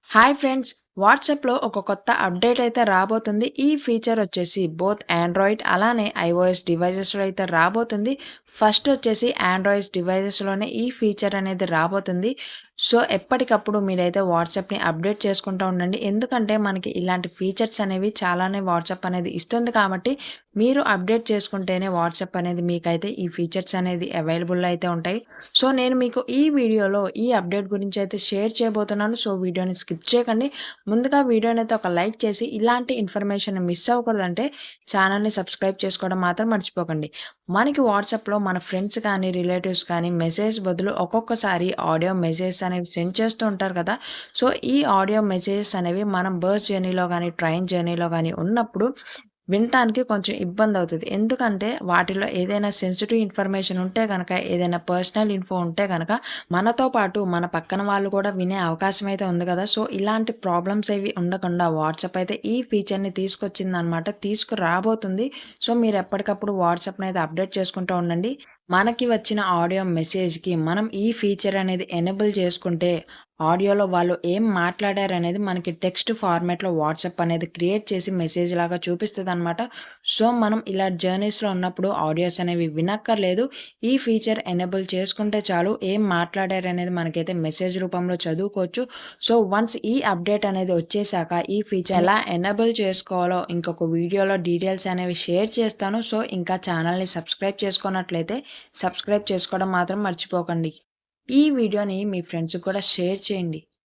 Hi friends! వాట్సాప్‌లో ఒక కొత్త అప్డేట్ అయితే రాబోతుంది. ఈ ఫీచర్ వచ్చేసి బోత్ ఆండ్రాయిడ్ అలానే ఐఓఎస్ డివైజెస్‌లో అయితే రాబోతుంది. ఫస్ట్ వచ్చేసి ఆండ్రాయిడ్ డివైజెస్‌లోనే ఈ ఫీచర్ అనేది రాబోతుంది. సో, ఎప్పటికప్పుడు మీరైతే వాట్సాప్‌ని అప్డేట్ చేసుకుంటూ ఉండండి. ఎందుకంటే మనకి ఇలాంటి ఫీచర్స్ అనేవి చాలానే వాట్సాప్ అనేది ఇస్తుంది కాబట్టి మీరు అప్డేట్ చేసుకుంటేనే వాట్సాప్ అనేది మీకైతే ఈ ఫీచర్స్ అనేది అవైలబుల్‌లో అయితే ఉంటాయి. సో, నేను మీకు ఈ వీడియోలో ఈ అప్డేట్ గురించి అయితే షేర్ చేయబోతున్నాను. సో, వీడియోని స్కిప్ చేయకండి. ముందుగా వీడియోనైతే ఒక లైక్ చేసి ఇలాంటి ఇన్ఫర్మేషన్ మిస్ అవ్వకూడదంటే ఛానల్‌ని సబ్స్క్రైబ్ చేసుకోవడం మాత్రం మర్చిపోకండి. మనకి వాట్సాప్‌లో మన ఫ్రెండ్స్ కానీ, రిలేటివ్స్ కానీ మెసేజ్ బదులు ఒక్కొక్కసారి ఆడియో మెసేజెస్ అనేవి సెండ్ చేస్తూ ఉంటారు కదా! సో, ఈ ఆడియో మెసేజెస్ అనేవి మనం బస్ జర్నీలో గానీ, ట్రైన్ జర్నీలో గానీ ఉన్నప్పుడు వినటానికి కొంచెం ఇబ్బందవుతది. ఎందుకంటే వాటిలో ఏదైనా సెన్సిటివ్ ఇన్ఫర్మేషన్ ఉంటే గనక, ఏదైనా పర్సనల్ ఇన్ఫో ఉంటే గనక, మనతో పాటు మన పక్కన వాళ్ళు కూడా వినే అవకాశం అయితే ఉంది గదా! సో, ఇలాంటి ప్రాబ్లమ్స్ ఏవి ఉండకుండా వాట్సాప్ అయితే ఈ ఫీచర్‌ని తీసుకొచ్చిందనమాట. తీసుకురాబోతుంది. సో, మీరు ఎప్పటికప్పుడు వాట్సాప్‌నయితే అప్డేట్ చేసుకుంటూ ఉండండి. మనకి వచ్చిన ఆడియో మెసేజ్‌కి మనం ఈ ఫీచర్ అనేది ఎనేబుల్ చేసుకుంటే, ఆడియోలో వాళ్ళు ఏం మాట్లాడారనేది మనకి టెక్స్ట్ ఫార్మాట్‌లో వాట్సాప్ అనేది క్రియేట్ చేసి మెసేజ్ లాగా చూపిస్తదనమాట. సో, మనం ఇలా జర్నీస్‌లో ఉన్నప్పుడు ఆడియోస్ అనేవి వినక్కర్లేదు. ఈ ఫీచర్ ఎనేబుల్ చేసుకుంటే చాలు. ఏం మాట్లాడారనేది మనకైతే మెసేజ్ రూపంలో చదువుకోవచ్చు. సో, వన్స్ ఈ అప్డేట్ అనేది వచ్చేసాక ఈ ఫీచర్ ఎలా ఎనేబుల్ చేసుకోవాలో ఇంకొక వీడియోలో డీటెయిల్స్ అనేవి షేర్ చేస్తాను. సో, ఇంకా ఛానల్‌ని సబ్స్క్రైబ్ చేసుకున్నట్లయితే సబ్స్క్రైబ్ చేసుకోవడం మాత్రం మర్చిపోకండి. ఈ వీడియోని మీ ఫ్రెండ్స్‌కి కూడా షేర్ చేయండి.